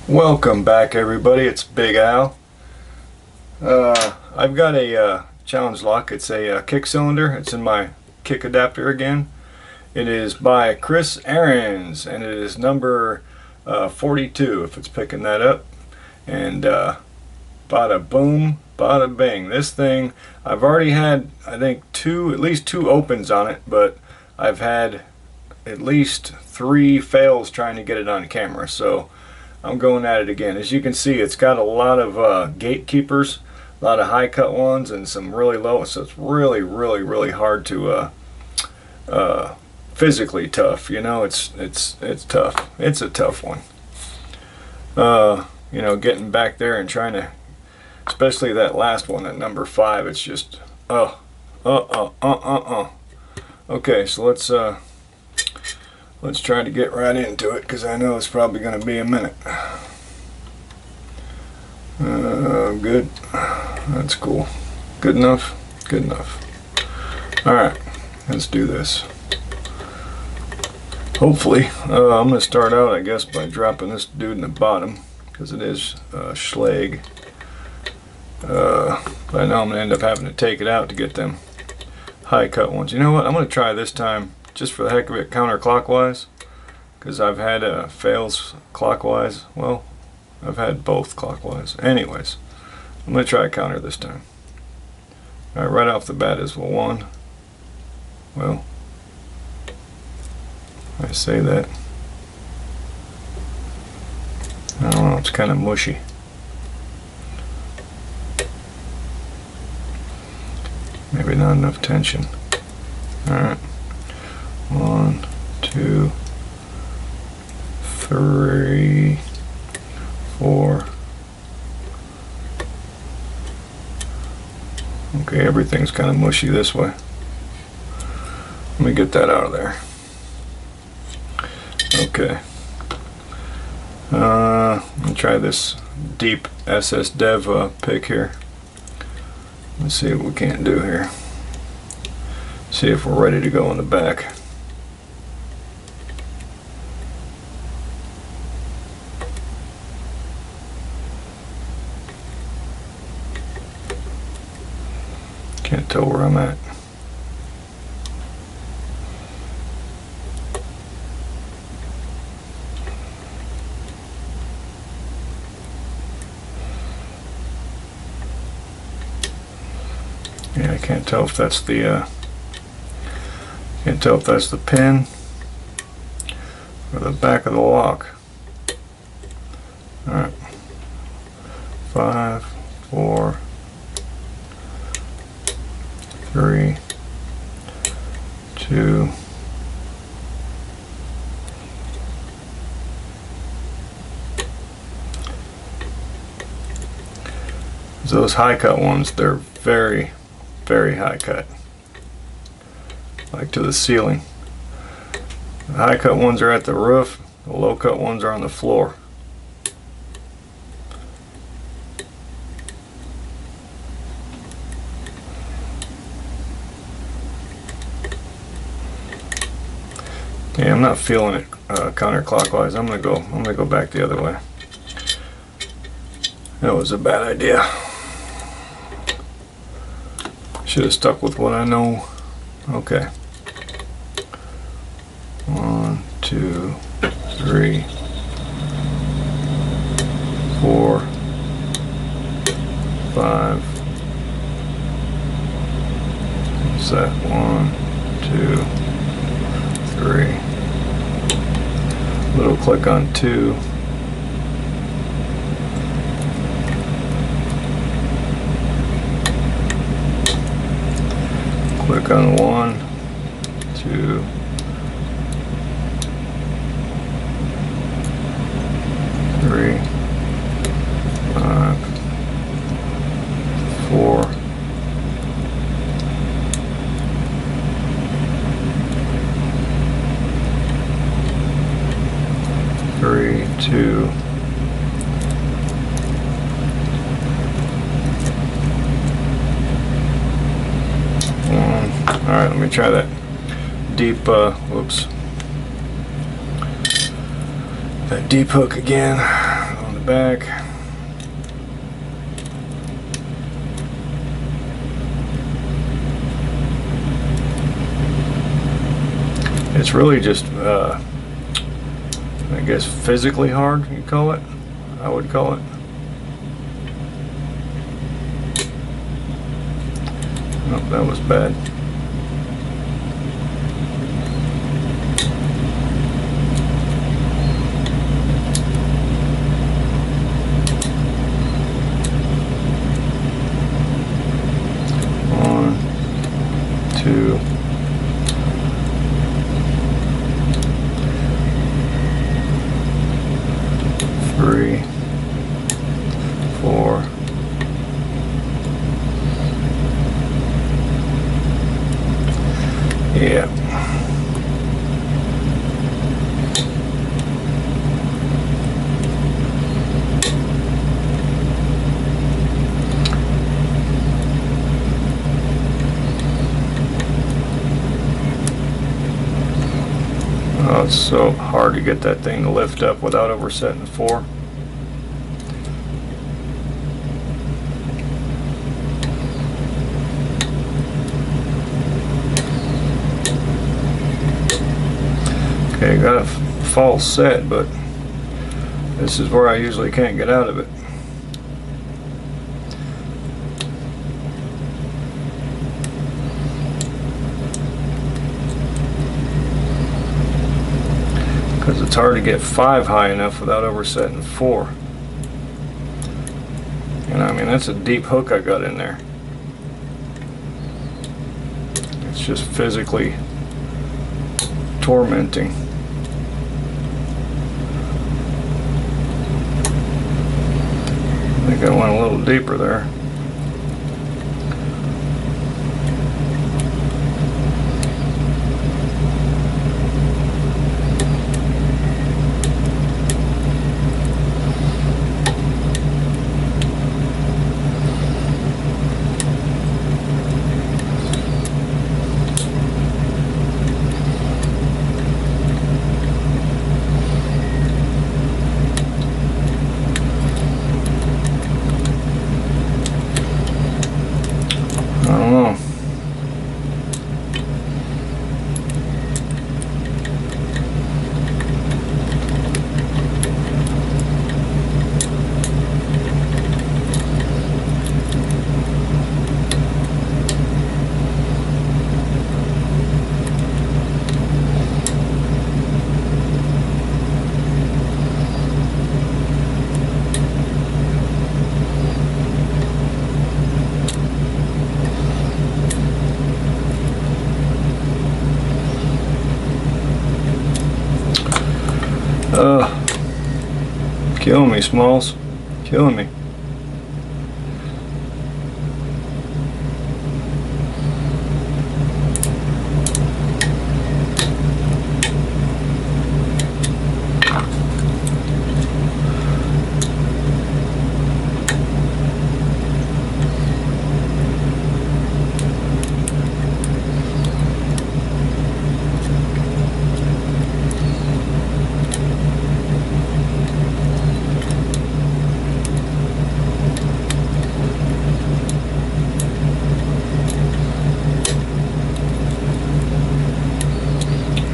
Welcome back, everybody. It's Big Al. I've got a challenge lock. It's a kick cylinder. It's in my kick adapter again. It is by Chris Ahrens, and it is number 42, if it's picking that up. And bada boom, bada bing. This thing, I've already had, I think, at least two opens on it, but I've had at least 3 fails trying to get it on camera. So I'm going at it again. As you can see, it's got a lot of gatekeepers, a lot of high cut ones, and some really low. So it's really hard to physically tough. You know, it's tough. It's a tough one. You know, getting back there and trying to, especially that last one at number 5. It's just Okay, so let's try to get right into it, because I know it's probably going to be a minute. Good. That's cool. Good enough? Good enough. Alright, let's do this. Hopefully, I'm going to start out, I guess, by dropping this dude in the bottom, because it is Schlag. But I know I'm going to end up having to take it out to get them high cut ones. You know what? I'm going to try this time, just for the heck of it, counterclockwise, because I've had fails clockwise. Well, I've had both clockwise. Anyways, I'm going to try a counter this time. Alright, right off the bat is 1. Well, I say that. I don't know, it's kind of mushy. Maybe not enough tension. Alright. 1, 2, 3, 4. Okay, everything's kind of mushy this way. Let me get that out of there. Okay. Let me try this deep SS Dev pick here. Let's see what we can't do here. See if we're ready to go in the back. Can't tell where I'm at. Yeah, I can't tell if that's the pin or the back of the lock. All right, 5, 4, 3, 2. Those high cut ones, they're very high cut, like to the ceiling. The high cut ones are at the roof, the low cut ones are on the floor. Yeah, I'm not feeling it counterclockwise. I'm gonna go back the other way. That was a bad idea. Should have stuck with what I know. Okay. 1, 2, 3, 4, 5. What's that? 1, 2, 3. Little click on 2. Click on 1, 2, 3, 5, 4. Three, 2. Alright, let me try that deep, whoops. That deep hook again on the back. It's really just, I guess, physically hard, you call it? I would call it. Oh, that was bad. One, two, three, four, yeah. Oh, it's so hard to get that thing to lift up without oversetting 4. Okay, got a false set, but this is where I usually can't get out of it. Because it's hard to get 5 high enough without oversetting 4. And I mean, that's a deep hook I got in there. It's just physically tormenting. I think I went a little deeper there. Killing me, Smalls. Killing me.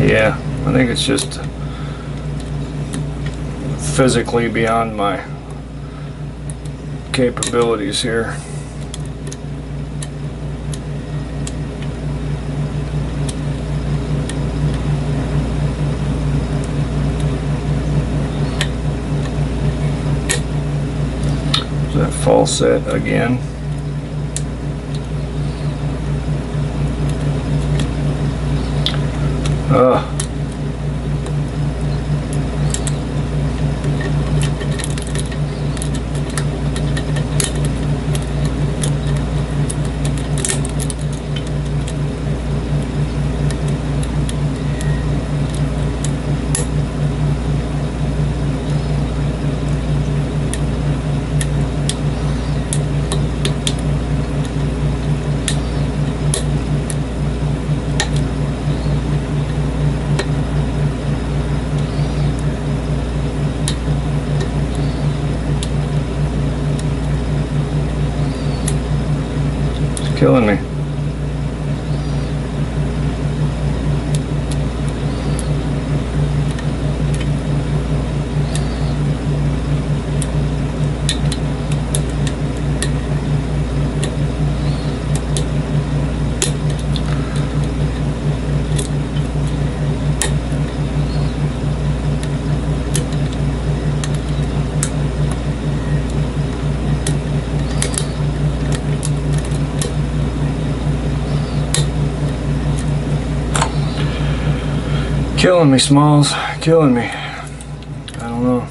Yeah, I think it's just physically beyond my capabilities here. That false set again. Killing me. Killing me, Smalls. Killing me. I don't know.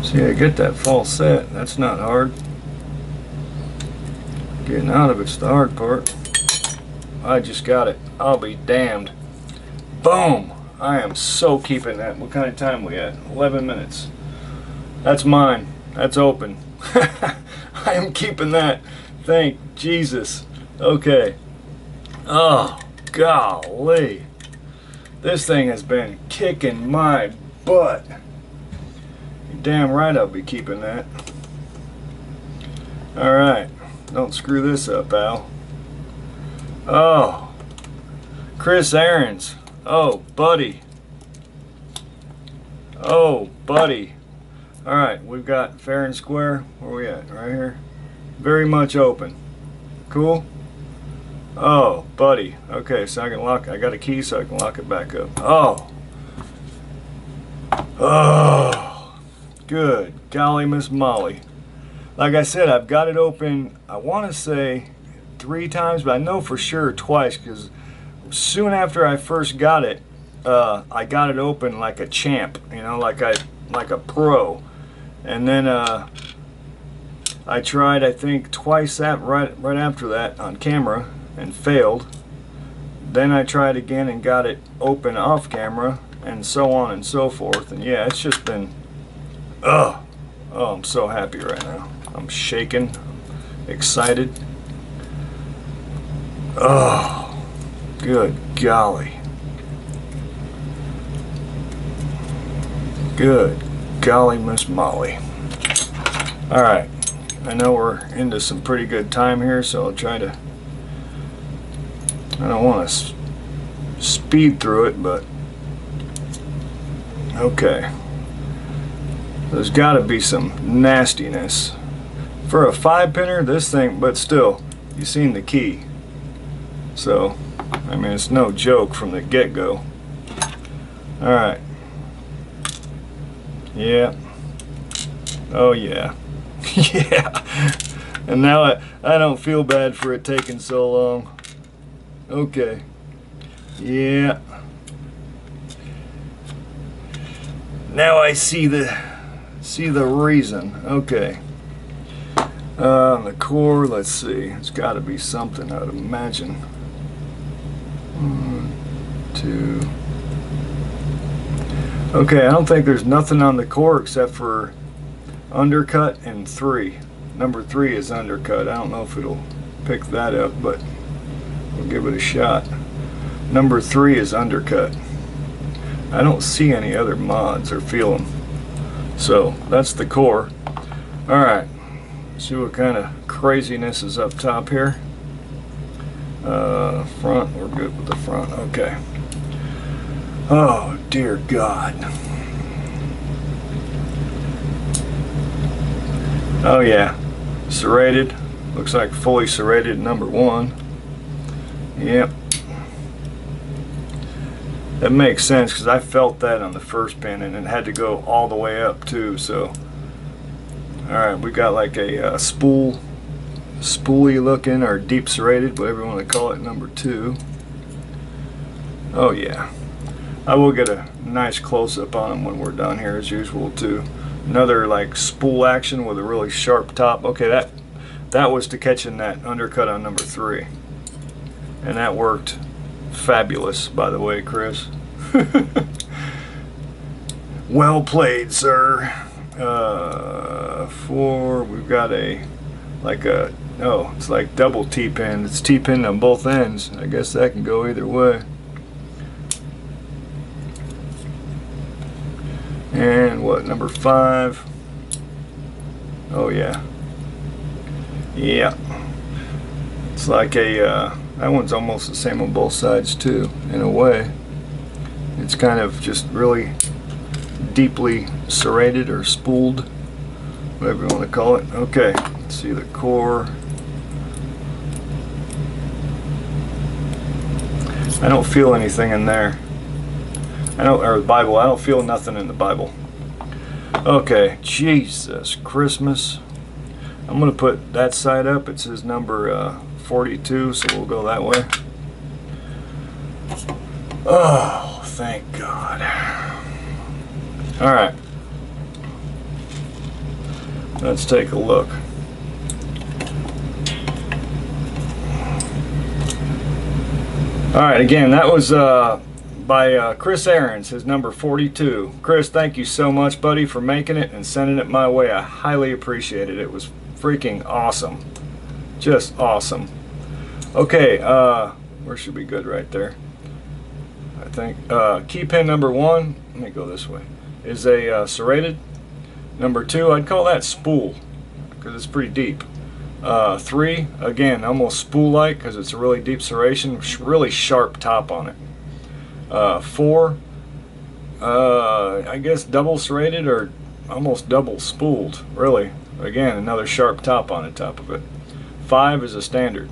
See, I get that false set. That's not hard. Getting out of it's the hard part. I just got it. I'll be damned. Boom! I am so keeping that. What kind of time we at? 11 minutes. That's mine. That's open. I am keeping that. Thank Jesus. Okay. Oh, golly. This thing has been kicking my butt. You're damn right I'll be keeping that. Alright. Don't screw this up, Al. Oh. Chris Ahrens. Oh, buddy. Oh, buddy. Alright, we've got fair and square. Where are we at? Right here. Very much open. Cool? Oh, buddy. Okay, so I can lock it. I got a key so I can lock it back up. Oh. Oh. Good. Golly, Miss Molly. Like I said, I've got it open, I want to say 3 times, but I know for sure twice, because soon after I first got it, I got it open like a champ, you know, like a pro. And then I tried, I think, twice right after that on camera and failed. Then I tried again and got it open off camera, and so on and so forth. And yeah, it's just been, oh, I'm so happy right now. I'm shaking, excited. Oh, good golly. Good golly, Miss Molly. All right, I know we're into some pretty good time here, so I'll try to, I don't want to speed through it, but okay. There's got to be some nastiness. For a 5-pinner, this thing, but still, you've seen the key. So, I mean, it's no joke from the get-go. Alright. Yeah. Oh, yeah. Yeah. And now I don't feel bad for it taking so long. Okay. Yeah. Now I see the reason. Okay. The core, let's see. It's got to be something, I'd imagine. 1, 2. Okay, I don't think there's nothing on the core except for undercut and 3. Number 3 is undercut. I don't know if it'll pick that up, but we'll give it a shot. Number 3 is undercut. I don't see any other mods or feel them. So that's the core. Alright, see what kind of craziness is up top here. Front, we're good with the front. Okay. Oh dear God. Oh yeah, serrated. Looks like fully serrated number 1. Yep. That makes sense because I felt that on the first pin and it had to go all the way up too. So, alright, we got like a spoolie looking, or deep serrated, whatever you want to call it, number 2. Oh yeah. I will get a nice close-up on them when we're done here as usual too. Another like spool action with a really sharp top. Okay, that was to catching that undercut on number 3. And that worked fabulous, by the way, Chris. Well played, sir. 4, we've got a oh, it's like double T-pin. It's T-pin on both ends. I guess that can go either way. And what, number 5? Oh yeah. Yeah. It's like a, that one's almost the same on both sides too, in a way. It's kind of just really deeply serrated or spooled, whatever you want to call it. Okay, let's see the core. I don't feel anything in there. Or the Bible, I don't feel nothing in the Bible. Okay, Jesus Christmas. I'm going to put that side up. It says number 42, so we'll go that way. Oh, thank God. All right. Let's take a look. All right, again, that was by Chris Ahrens, his number 42. Chris, thank you so much, buddy, for making it and sending it my way. I highly appreciate it. It was freaking awesome. Just awesome. Okay, where should be good right there? I think key pin number 1, let me go this way, is a serrated. Number 2, I'd call that spool because it's pretty deep. 3, again, almost spool-like because it's a really deep serration, really sharp top on it. 4, I guess double serrated or almost double spooled, really. Again, another sharp top on the top of it. 5 is a standard.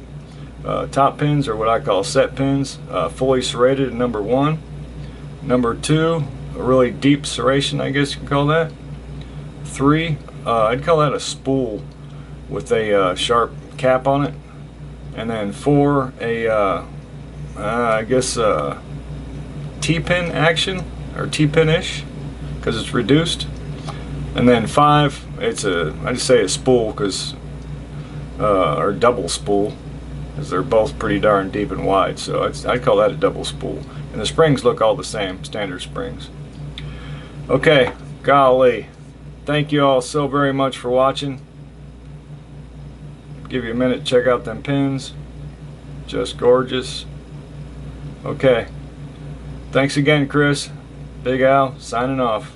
Top pins are what I call set pins, fully serrated in number 1. Number 2, a really deep serration, I guess you can call that. 3, I'd call that a spool with a sharp cap on it. And then 4, I guess T-pin action, or T-pin-ish, because it's reduced. And then 5, it's I just say a spool because, or double spool, because they're both pretty darn deep and wide. So I'd call that a double spool. And the springs look all the same, standard springs. Okay, golly. Thank you all so very much for watching. Give you a minute to check out them pins. Just gorgeous. Okay. Thanks again, Chris. Big Al, signing off.